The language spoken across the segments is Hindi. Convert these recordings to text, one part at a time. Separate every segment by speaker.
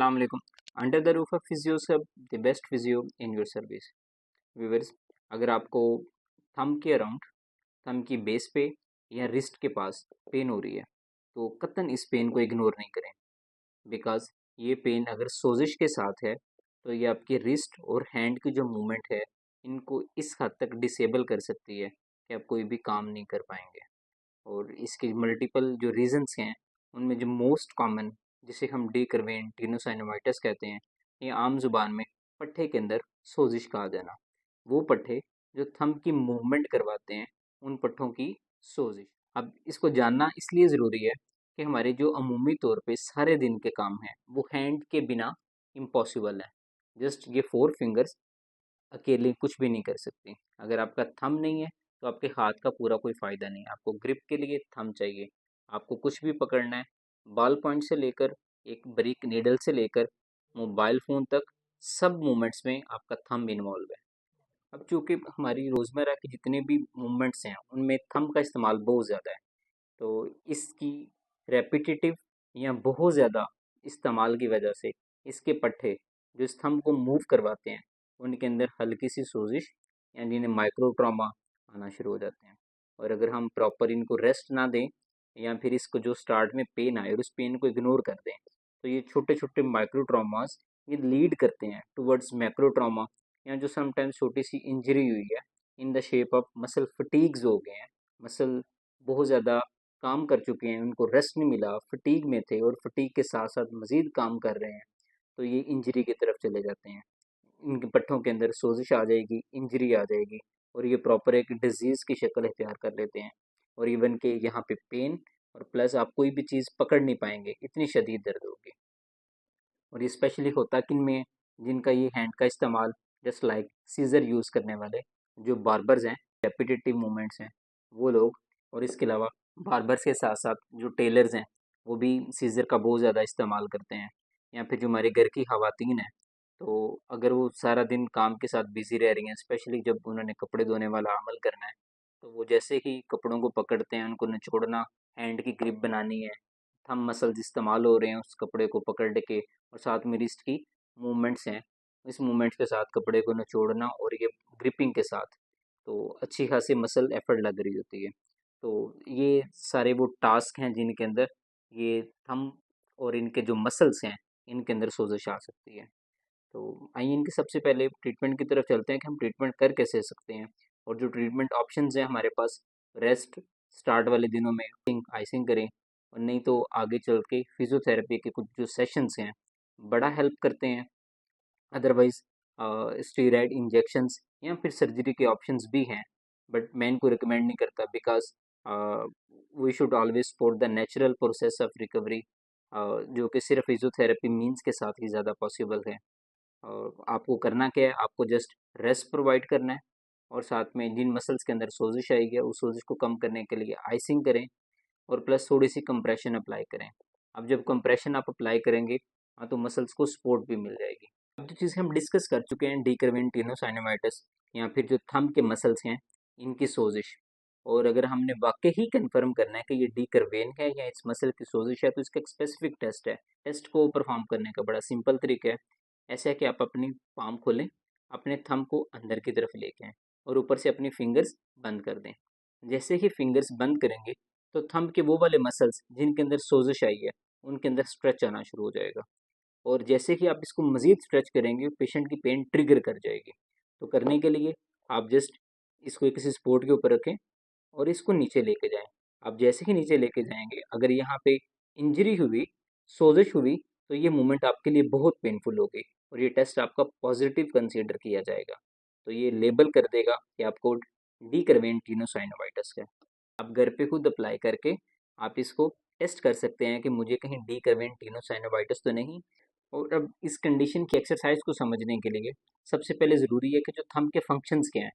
Speaker 1: अस्सलाम वालेकुम। Under the roof of physio सब the best physio in your service. Viewers, अगर आपको थंब के अराउंड, थंब की बेस पे या रिस्ट के पास पेन हो रही है तो कतन इस पेन को इग्नोर नहीं करें। बिकॉज ये पेन अगर सोजिश के साथ है तो ये आपकी रिस्ट और हैंड की जो मूवमेंट है इनको इस हद तक डिसेबल कर सकती है कि आप कोई भी काम नहीं कर पाएंगे। और इसके मल्टीपल जो रीजंस हैं उनमें जो मोस्ट कॉमन, जिसे हम डी करवेन टीनोसाइनोवाइटिस कहते हैं, ये आम जुबान में पट्टे के अंदर सोजिश कहा जाना। वो पट्टे जो थंब की मूवमेंट करवाते हैं उन पट्टों की सोजिश। अब इसको जानना इसलिए ज़रूरी है कि हमारे जो अमूमी तौर पे सारे दिन के काम हैं वो हैंड के बिना इम्पॉसिबल है। जस्ट ये 4 फिंगर्स अकेले कुछ भी नहीं कर सकती। अगर आपका थंब नहीं है तो आपके हाथ का पूरा कोई फ़ायदा नहीं है। आपको ग्रिप के लिए थंब चाहिए। आपको कुछ भी पकड़ना है, बॉल पॉइंट से लेकर एक ब्रिक नीडल से लेकर मोबाइल फ़ोन तक, सब मूवमेंट्स में आपका थंब इन्वॉल्व है। अब चूँकि हमारी रोज़मर्रा की जितने भी मूवमेंट्स हैं उनमें थंब का इस्तेमाल बहुत ज़्यादा है, तो इसकी रेपिटेटिव या बहुत ज़्यादा इस्तेमाल की वजह से इसके पट्टे जो स्तंभ को मूव करवाते हैं उनके अंदर हल्की सी सोजिश या जिन्हें माइक्रो ट्रॉमा आना शुरू हो जाते हैं। और अगर हम प्रॉपर इनको रेस्ट ना दें या फिर इसको जो स्टार्ट में पेन आए और उस पेन को इग्नोर कर दें तो ये छोटे छोटे माइक्रो ट्रॉमास ये लीड करते हैं टुवर्ड्स मैक्रो ट्रॉमा, या जो समटाइम्स छोटी सी इंजरी हुई है in the shape of muscle fatigues हो गए हैं। मसल बहुत ज़्यादा काम कर चुके हैं, उनको रेस्ट नहीं मिला, फटीग में थे और फटीग के साथ साथ मज़ीद काम कर रहे हैं, तो ये इंजरी की तरफ चले जाते हैं। इनके पट्टों के अंदर सोजिश आ जाएगी, इंजरी आ जाएगी और ये प्रॉपर एक डिजीज़ की शक्ल इख्तियार कर लेते हैं। और इवन के यहाँ पे पेन और प्लस आप कोई भी चीज़ पकड़ नहीं पाएंगे, इतनी शदीद दर्द होगी। और ये स्पेशली होता किन में है? जिनका ये हैंड का इस्तेमाल जस्ट लाइक सीज़र यूज़ करने वाले जो बार्बर्स हैं, रेपिटेटिव मूवमेंट्स हैं वो लोग। और इसके अलावा बार्बर्स के साथ साथ जो टेलर्स हैं वो भी सीज़र का बहुत ज़्यादा इस्तेमाल करते हैं। या फिर जो हमारे घर की ख़वातीन हैं, तो अगर वो सारा दिन काम के साथ बिज़ी रह रही हैं, स्पेशली जब उन्होंने कपड़े धोने वाला अमल करना है, तो वो जैसे ही कपड़ों को पकड़ते हैं उनको निचोड़ना, हैंड की ग्रिप बनानी है, थंब मसल्स इस्तेमाल हो रहे हैं उस कपड़े को पकड़ के, और साथ में रिस्ट की मूवमेंट्स हैं, इस मूवमेंट्स के साथ कपड़े को निचोड़ना और ये ग्रिपिंग के साथ, तो अच्छी खासी मसल एफर्ट लग रही होती है। तो ये सारे वो टास्क हैं जिनके अंदर ये थंब और इनके जो मसल्स हैं इनके अंदर सोजिश आ सकती है। तो आइए इनके सबसे पहले ट्रीटमेंट की तरफ चलते हैं कि हम ट्रीटमेंट कर कैसे सकते हैं। और जो ट्रीटमेंट ऑप्शंस हैं हमारे पास, रेस्ट स्टार्ट वाले दिनों में आइसिंग करें, और नहीं तो आगे चल के फिजियोथेरेपी के कुछ जो सेशंस हैं बड़ा हेल्प करते हैं। अदरवाइज स्टेरॉयड इंजेक्शंस या फिर सर्जरी के ऑप्शंस भी हैं, बट मैं इनको रिकमेंड नहीं करता because we should always support the natural process of recovery, जो कि सिर्फ फिजियोथेरेपी मीन्स के साथ ही ज़्यादा पॉसिबल है। और आपको करना क्या है, आपको जस्ट रेस्ट प्रोवाइड करना है और साथ में जिन मसल्स के अंदर सोजिश आई है उस सोजिश को कम करने के लिए आइसिंग करें और प्लस थोड़ी सी कंप्रेशन अप्लाई करें। अब जब कंप्रेशन आप अप्लाई करेंगे हाँ तो मसल्स को सपोर्ट भी मिल जाएगी। अब जो चीज़ें हम डिस्कस कर चुके हैं, डी करवेन टीनोसाइनोवाइटिस या फिर जो थंब के मसल्स हैं इनकी सोजिश, और अगर हमने वाकई ही कंफर्म करना है कि ये डी करवेन है या इस मसल की सोजिश है तो इसका एक स्पेसिफिक टेस्ट है। टेस्ट को परफॉर्म करने का बड़ा सिंपल तरीका है। ऐसा है कि आप अपनी पाम खोलें, अपने थंब को अंदर की तरफ लेके आएँ और ऊपर से अपनी फिंगर्स बंद कर दें। जैसे ही फिंगर्स बंद करेंगे तो थंब के वो वाले मसल्स जिनके अंदर सोजिश आई है उनके अंदर स्ट्रेच आना शुरू हो जाएगा। और जैसे ही आप इसको मज़ीद स्ट्रेच करेंगे पेशेंट की पेन ट्रिगर कर जाएगी। तो करने के लिए आप जस्ट इसको किसी सपोर्ट के ऊपर रखें और इसको नीचे लेके जाएं। आप जैसे ही नीचे लेके जाएंगे अगर यहाँ पे इंजरी हुई, सोजिश हुई, तो ये मूवमेंट आपके लिए बहुत पेनफुल होगी और ये टेस्ट आपका पॉजिटिव कंसीडर किया जाएगा। तो ये लेबल कर देगा कि आपको डी करवेन टीनोसाइनोवाइटिस है। आप घर पे खुद अप्लाई करके आप इसको टेस्ट कर सकते हैं कि मुझे कहीं डी करवेन टीनोसाइनोवाइटिस तो नहीं। और अब इस कंडीशन की एक्सरसाइज को समझने के लिए सबसे पहले ज़रूरी है कि जो थंब के फंक्शंस क्या हैं,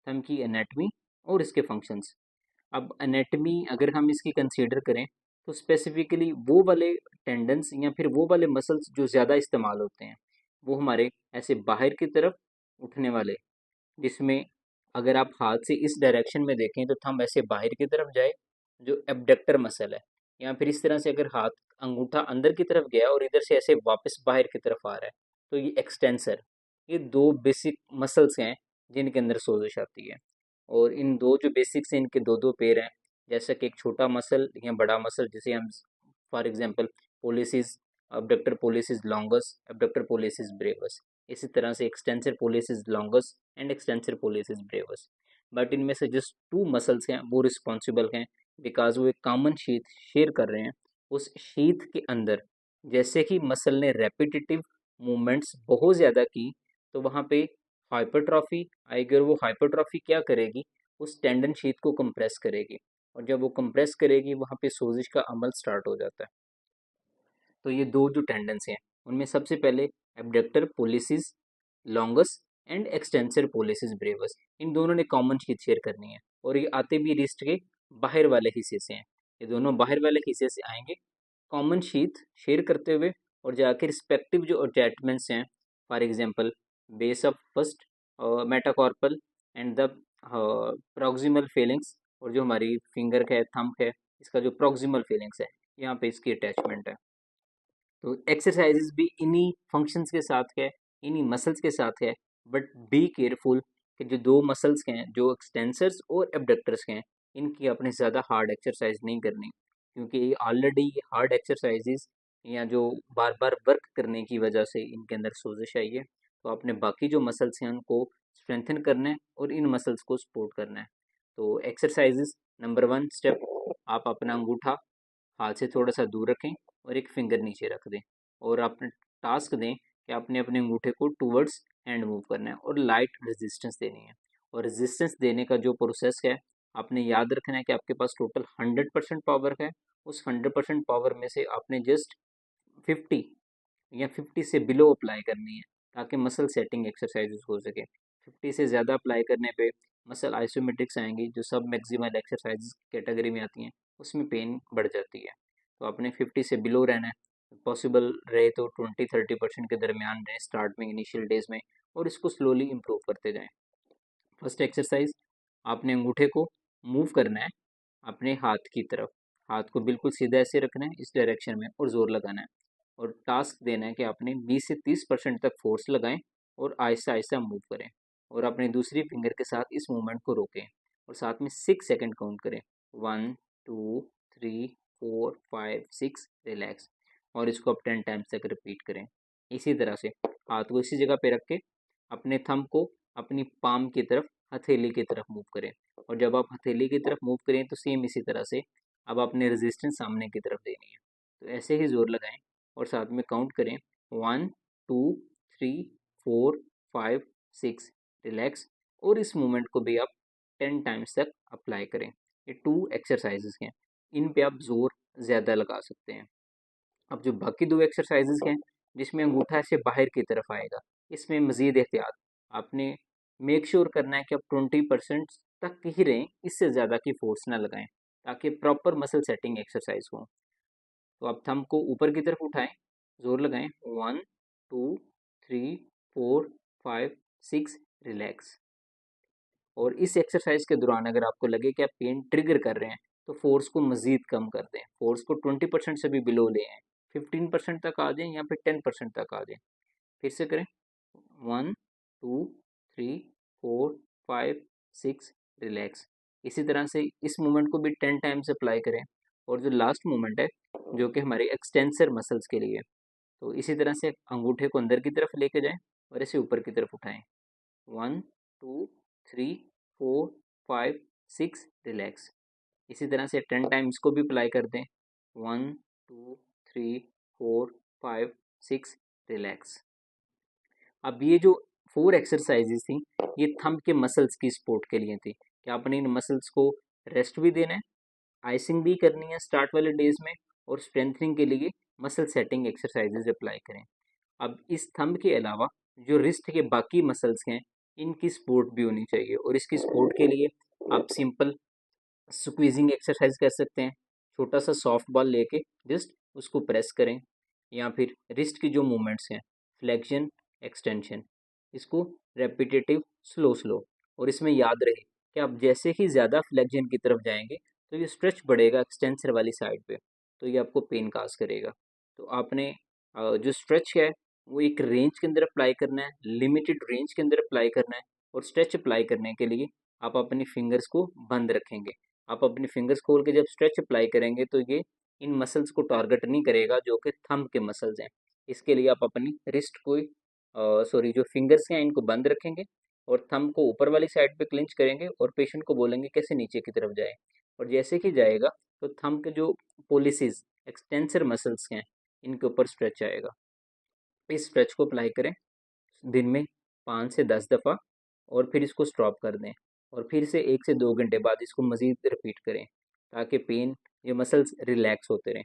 Speaker 1: थंब की एनाटमी और इसके फंक्शंस। अब एनाटमी अगर हम इसकी कंसीडर करें तो स्पेसिफिकली वो वाले टेंडन्स या फिर वो वाले मसल्स जो ज़्यादा इस्तेमाल होते हैं वो हमारे ऐसे बाहर की तरफ उठने वाले, जिसमें अगर आप हाथ से इस डायरेक्शन में देखें तो थंब ऐसे बाहर की तरफ जाए, जो एबडक्टर मसल है, या फिर इस तरह से अगर हाथ अंगूठा अंदर की तरफ गया और इधर से ऐसे वापस बाहर की तरफ आ रहा है, तो ये एक्सटेंसर। ये दो बेसिक मसल्स हैं जिनके अंदर सोजिश आती है। और इन दो जो बेसिक्स हैं इनके दो दो पैर हैं, जैसा कि एक छोटा मसल या बड़ा मसल, जिसे हम for example policies abductor pollicis longus, abductor pollicis brevis। इसी तरह से extensor pollicis longus and extensor pollicis brevis। But इनमें से जस्ट टू मसल्स हैं वो रिस्पॉन्सिबल हैं, बिकॉज वो एक कॉमन शीथ शेयर कर रहे हैं। उस शीथ के अंदर जैसे ही मसल ने रेपिटेटिव मूवमेंट्स बहुत ज़्यादा की, तो वहाँ पे हाइपरट्रॉफी आएगी, और वो हाइपरट्रॉफी क्या करेगी, उस टेंडन शीथ को कंप्रेस करेगी, और जब वो कंप्रेस करेगी वहाँ पे सोजिश का अमल स्टार्ट हो जाता है। तो ये दो जो टेंडेंस हैं उनमें सबसे पहले abductor pollicis longus and extensor pollicis brevis, इन दोनों ने कॉमन शीथ शेयर करनी है, और ये आते भी रिस्ट के बाहर वाले हिस्से से हैं। ये दोनों बाहर वाले हिस्से से आएंगे कॉमन शीथ शेयर करते हुए, और जाके रिस्पेक्टिव जो अटैचमेंट्स हैं, for example base of first metacarpal and the proximal phalanges, और जो हमारी फिंगर है थंब है इसका जो प्रॉक्सिमल फेलिंग्स है, यहाँ पे इसकी अटैचमेंट है। तो एक्सरसाइजेस भी इन्हीं फंक्शंस के साथ है, इन्हीं मसल्स के साथ है, बट बी केयरफुल कि जो दो मसल्स के हैं, जो एक्सटेंसर्स और एबडक्टर्स के हैं, इनकी अपने ज़्यादा हार्ड एक्सरसाइज नहीं करनी, क्योंकि ये ऑलरेडी हार्ड एक्सरसाइजेस या जो बार बार वर्क करने की वजह से इनके अंदर सोजिश आई है। तो आपने बाकी जो मसल्स हैं उनको स्ट्रेंथन करना है और इन मसल्स को सपोर्ट करना है। तो एक्सरसाइजेस नंबर 1 स्टेप, आप अपना अंगूठा हाथ से थोड़ा सा दूर रखें और एक फिंगर नीचे रख दें, और आपने टास्क दें कि आपने अपने अंगूठे को टूवर्ड्स हैंड मूव करना है और लाइट रेजिस्टेंस देनी है। और रेजिस्टेंस देने का जो प्रोसेस है, आपने याद रखना है कि आपके पास टोटल 100% पावर है। उस 100% पावर में से आपने जस्ट 50 या 50 से बिलो अप्लाई करनी है, ताकि मसल सेटिंग एक्सरसाइजेस हो सके। 50 से ज़्यादा अप्लाई करने पे मसल आइसोमेट्रिक्स आएंगी, जो सब मैक्सिमल एक्सरसाइजेस कैटेगरी में आती हैं, उसमें पेन बढ़ जाती है। तो आपने 50 से बिलो रहना है, पॉसिबल रहे तो 20-30% के दरमियान रहें स्टार्ट में, इनिशियल डेज में, और इसको स्लोली इम्प्रूव करते जाएं। फर्स्ट एक्सरसाइज, आपने अंगूठे को मूव करना है अपने हाथ की तरफ, हाथ को बिल्कुल सीधा ऐसे रखना है इस डायरेक्शन में, और ज़ोर लगाना है, और टास्क देना है कि आपने 20 से 30% तक फोर्स लगाएं और आहिस्ता आहिस्ता मूव करें, और अपनी दूसरी फिंगर के साथ इस मूवमेंट को रोकें, और साथ में 6 सेकंड काउंट करें, 1 2 3 4 5 6, रिलैक्स, और इसको आप 10 टाइम्स तक रिपीट करें। इसी तरह से हाथ को इसी जगह पे रख के अपने थंब को अपनी पाम की तरफ, हथेली की तरफ मूव करें, और जब आप हथेली की तरफ मूव करें तो सेम इसी तरह से अब आपने रेजिस्टेंस सामने की तरफ देनी है। तो ऐसे ही जोर लगाएं और साथ में काउंट करें, 1 2 3 4 5 6, रिलैक्स, और इस मूवमेंट को भी आप 10 टाइम्स तक अप्लाई करें। ये 2 एक्सरसाइजेस हैं, इन पे आप जोर ज़्यादा लगा सकते हैं। अब जो बाकी 2 एक्सरसाइजेस हैं जिसमें अंगूठा ऐसे बाहर की तरफ आएगा, इसमें मज़ीद एहतियात आपने मेक श्योर करना है कि आप 20% तक ही रहें, इससे ज़्यादा की फोर्स ना लगाएं, ताकि प्रॉपर मसल सेटिंग एक्सरसाइज हो। तो आप थंब को ऊपर की तरफ उठाएं, जोर लगाएं, 1 2 3 4 5 6, रिलैक्स। और इस एक्सरसाइज के दौरान अगर आपको लगे कि आप पेन ट्रिगर कर रहे हैं, तो फोर्स को मज़ीद कम कर दें, फोर्स को 20% से भी बिलो ले आएँ, 15% तक आ जाएं या फिर 10% तक आ जाएं। फिर से करें, 1 2 3 4 5 6, रिलैक्स। इसी तरह से इस मूवमेंट को भी 10 टाइम्स अप्लाई करें। और जो लास्ट मूवमेंट है, जो कि हमारे एक्सटेंसर मसल्स के लिए, तो इसी तरह से अंगूठे को अंदर की तरफ लेके जाएं और इसे ऊपर की तरफ उठाएं, 1 2 3 4 5 6, रिलैक्स। इसी तरह से 10 टाइम्स को भी अप्लाई कर दें, 1 2 3 4 5 6, रिलैक्स। अब ये जो 4 एक्सरसाइजेज थी, ये थंब के मसल्स की सपोर्ट के लिए थी, कि आपने इन मसल्स को रेस्ट भी देना है, आइसिंग भी करनी है स्टार्ट वाले डेज में, और स्ट्रेंथनिंग के लिए मसल सेटिंग एक्सरसाइजेज अप्लाई करें। अब इस थंब के अलावा जो रिस्ट के बाकी मसल्स हैं, इनकी सपोर्ट भी होनी चाहिए, और इसकी सपोर्ट के लिए आप सिंपल स्क्वीजिंग एक्सरसाइज कर सकते हैं। छोटा सा सॉफ्ट बॉल लेके जस्ट उसको प्रेस करें, या फिर रिस्ट की जो मूवमेंट्स हैं, फ्लेक्शन एक्सटेंशन, इसको रेपिटेटिव स्लो स्लो, और इसमें याद रहे कि आप जैसे ही ज़्यादा फ्लेक्शन की तरफ जाएंगे तो ये स्ट्रेच बढ़ेगा एक्सटेंसर वाली साइड पे, तो ये आपको पेन काज करेगा। तो आपने जो स्ट्रेच है वो एक रेंज के अंदर अप्लाई करना है, लिमिटेड रेंज के अंदर अप्लाई करना है। और स्ट्रेच अप्लाई करने के लिए आप अपनी फिंगर्स को बंद रखेंगे। आप अपनी फिंगर्स खोल के जब स्ट्रेच अप्लाई करेंगे तो ये इन मसल्स को टारगेट नहीं करेगा जो कि थंब के मसल्स हैं। इसके लिए आप अपनी रिस्ट को सॉरी जो फिंगर्स हैं इनको बंद रखेंगे और थंब को ऊपर वाली साइड पे क्लिंच करेंगे और पेशेंट को बोलेंगे कैसे नीचे की तरफ जाए। और जैसे कि जाएगा तो थंब के जो पोलिसिस एक्सटेंसर मसल्स हैं इनके ऊपर स्ट्रेच आएगा। इस स्ट्रेच को अप्लाई करें दिन में 5 से 10 दफ़ा और फिर इसको स्टॉप कर दें और फिर से 1 से 2 घंटे बाद इसको मज़ीद रिपीट करें ताकि पेन ये मसल्स रिलैक्स होते रहें।